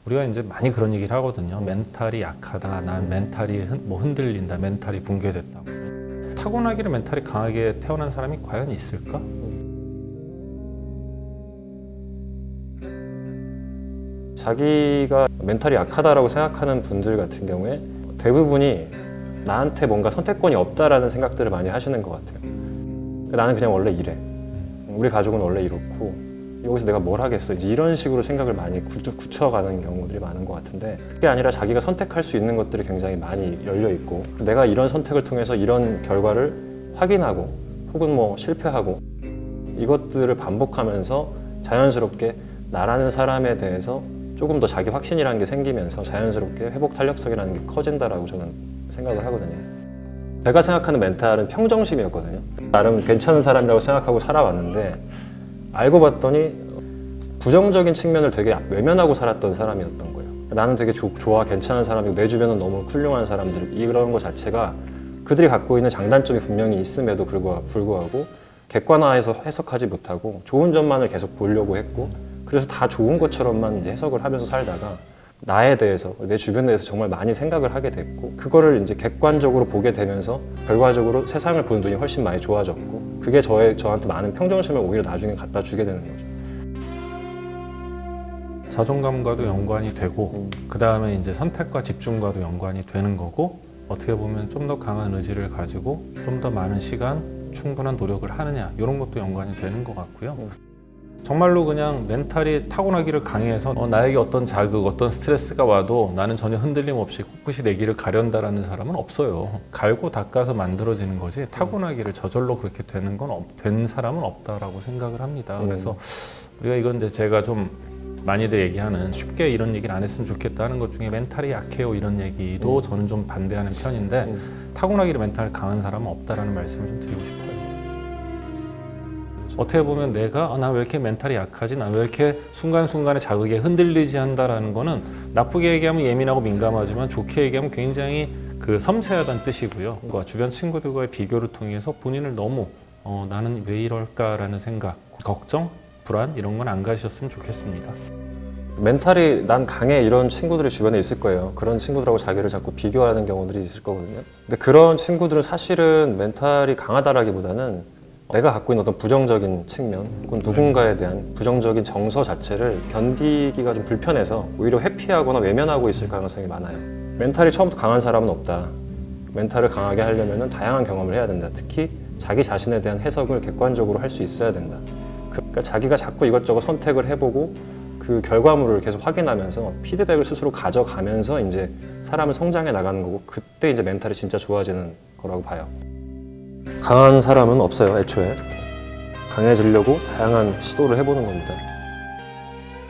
우리가 이제 많이 그런 얘기를 하거든요. 멘탈이 약하다, 난 멘탈이 흔들린다, 멘탈이 붕괴됐다. 타고나기를 멘탈이 강하게 태어난 사람이 과연 있을까? 자기가 멘탈이 약하다라고 생각하는 분들 같은 경우에 대부분이 나한테 뭔가 선택권이 없다라는 생각들을 많이 하시는 것 같아요. 나는 그냥 원래 이래. 우리 가족은 원래 이렇고 여기서 내가 뭘 하겠어. 이제 이런 식으로 생각을 많이 굳혀가는 경우들이 많은 것 같은데, 그게 아니라 자기가 선택할 수 있는 것들이 굉장히 많이 열려 있고, 내가 이런 선택을 통해서 이런 결과를 확인하고 혹은 뭐 실패하고 이것들을 반복하면서 자연스럽게 나라는 사람에 대해서 조금 더 자기 확신이라는 게 생기면서 자연스럽게 회복 탄력성이라는 게 커진다라고 저는 생각을 하거든요. 제가 생각하는 멘탈은 평정심이었거든요. 나름 괜찮은 사람이라고 생각하고 살아왔는데 알고 봤더니 부정적인 측면을 되게 외면하고 살았던 사람이었던 거예요. 나는 되게 좋아, 괜찮은 사람이고 내 주변은 너무 훌륭한 사람들, 이런 것 자체가 그들이 갖고 있는 장단점이 분명히 있음에도 불구하고 객관화해서 해석하지 못하고 좋은 점만을 계속 보려고 했고, 그래서 다 좋은 것처럼만 이제 해석을 하면서 살다가 나에 대해서, 내 주변에 대해서 정말 많이 생각을 하게 됐고, 그거를 이제 객관적으로 보게 되면서 결과적으로 세상을 보는 눈이 훨씬 많이 좋아졌고, 그게 저한테 많은 평정심을 오히려 나중에 갖다 주게 되는 거죠. 자존감과도 연관이 되고, 그 다음에 이제 선택과 집중과도 연관이 되는 거고, 어떻게 보면 좀 더 강한 의지를 가지고 좀 더 많은 시간, 충분한 노력을 하느냐, 이런 것도 연관이 되는 것 같고요. 정말로 그냥 멘탈이 타고나기를 강해서 나에게 어떤 자극, 어떤 스트레스가 와도 나는 전혀 흔들림 없이 꿋꿋이 내 길을 가련다라는 사람은 없어요. 갈고 닦아서 만들어지는 거지 타고나기를 저절로 그렇게 된 사람은 없다라고 생각을 합니다. 그래서 우리가 이건 이제 제가 좀 많이들 얘기하는, 쉽게 이런 얘기를 안 했으면 좋겠다 하는 것 중에 멘탈이 약해요 이런 얘기도 저는 좀 반대하는 편인데, 타고나기를 멘탈 강한 사람은 없다라는 말씀을 좀 드리고 싶어요. 어떻게 보면 내가 나 왜 이렇게 멘탈이 약하지? 나 왜 이렇게 순간순간에 자극에 흔들리지 한다라는 거는, 나쁘게 얘기하면 예민하고 민감하지만 좋게 얘기하면 굉장히 섬세하다는 뜻이고요. 주변 친구들과의 비교를 통해서 본인을 너무 나는 왜 이럴까라는 생각, 걱정, 불안 이런 건 안 가지셨으면 좋겠습니다. 멘탈이 난 강해 이런 친구들이 주변에 있을 거예요. 그런 친구들하고 자기를 자꾸 비교하는 경우들이 있을 거거든요. 근데 그런 친구들은 사실은 멘탈이 강하다라기보다는 내가 갖고 있는 어떤 부정적인 측면, 혹은 누군가에 대한 부정적인 정서 자체를 견디기가 좀 불편해서 오히려 회피하거나 외면하고 있을 가능성이 많아요. 멘탈이 처음부터 강한 사람은 없다. 멘탈을 강하게 하려면 다양한 경험을 해야 된다. 특히 자기 자신에 대한 해석을 객관적으로 할 수 있어야 된다. 그러니까 자기가 자꾸 이것저것 선택을 해보고 그 결과물을 계속 확인하면서 피드백을 스스로 가져가면서 이제 사람은 성장해 나가는 거고, 그때 이제 멘탈이 진짜 좋아지는 거라고 봐요. 강한 사람은 없어요, 애초에. 강해지려고 다양한 시도를 해보는 겁니다.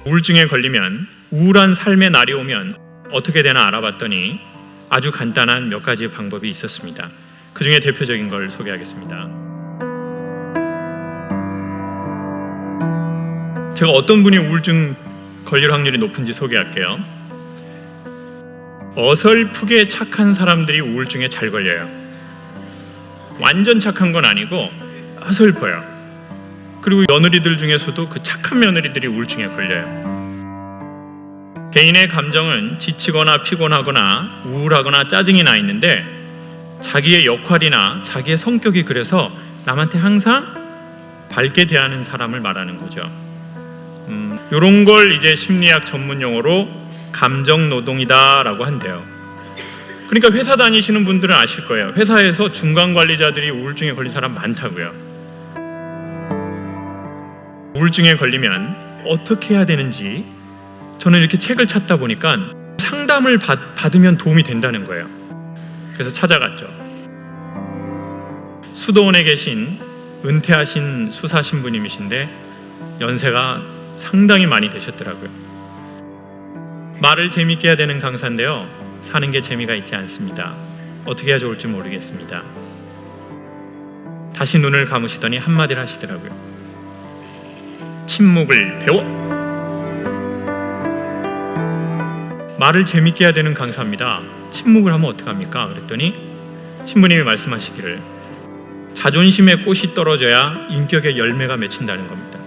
우울증에 걸리면, 우울한 삶의 날이 오면 어떻게 되나 알아봤더니 아주 간단한 몇 가지 방법이 있었습니다. 그 중에 대표적인 걸 소개하겠습니다. 제가 어떤 분이 우울증 걸릴 확률이 높은지 소개할게요. 어설프게 착한 사람들이 우울증에 잘 걸려요. 완전 착한 건 아니고 어설퍼요. 그리고 며느리들 중에서도 그 착한 며느리들이 우울증에 걸려요. 개인의 감정은 지치거나 피곤하거나 우울하거나 짜증이 나 있는데, 자기의 역할이나 자기의 성격이 그래서 남한테 항상 밝게 대하는 사람을 말하는 거죠. 이런 걸 이제 심리학 전문 용어로 감정 노동이다라고 한대요. 그러니까 회사 다니시는 분들은 아실 거예요. 회사에서 중간 관리자들이 우울증에 걸린 사람 많다고요. 우울증에 걸리면 어떻게 해야 되는지 저는 이렇게 책을 찾다 보니까 상담을 받으면 도움이 된다는 거예요. 그래서 찾아갔죠. 수도원에 계신 은퇴하신 수사 신부님이신데 연세가 상당히 많이 되셨더라고요. 말을 재밌게 해야 되는 강사인데요, 사는 게 재미가 있지 않습니다. 어떻게 해야 좋을지 모르겠습니다. 다시 눈을 감으시더니 한마디를 하시더라고요. 침묵을 배워. 말을 재밌게 해야 되는 강사입니다. 침묵을 하면 어떡합니까? 그랬더니 신부님이 말씀하시기를, 자존심의 꽃이 떨어져야 인격의 열매가 맺힌다는 겁니다.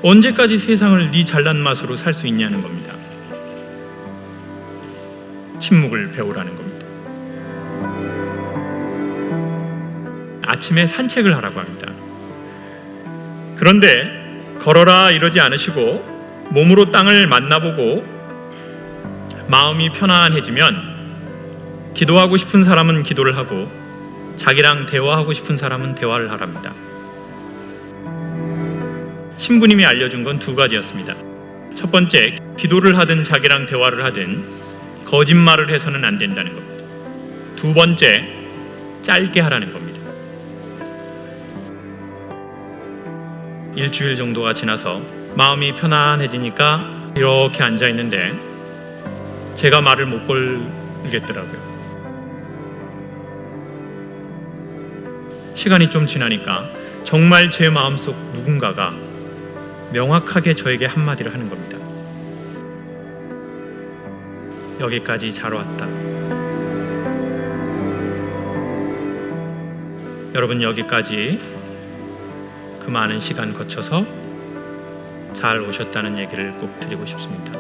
언제까지 세상을 네 잘난 맛으로 살 수 있냐는 겁니다. 침묵을 배우라는 겁니다. 아침에 산책을 하라고 합니다. 그런데 걸어라 이러지 않으시고 몸으로 땅을 만나보고 마음이 편안해지면 기도하고 싶은 사람은 기도를 하고 자기랑 대화하고 싶은 사람은 대화를 하랍니다. 신부님이 알려준 건 두 가지였습니다. 첫 번째, 기도를 하든 자기랑 대화를 하든 거짓말을 해서는 안 된다는 겁니다. 두 번째, 짧게 하라는 겁니다. 일주일 정도가 지나서 마음이 편안해지니까 이렇게 앉아 있는데 제가 말을 못 걸겠더라고요. 시간이 좀 지나니까 정말 제 마음속 누군가가 명확하게 저에게 한마디를 하는 겁니다. 여기까지 잘 왔다. 여러분, 여기까지 그 많은 시간 거쳐서 잘 오셨다는 얘기를 꼭 드리고 싶습니다.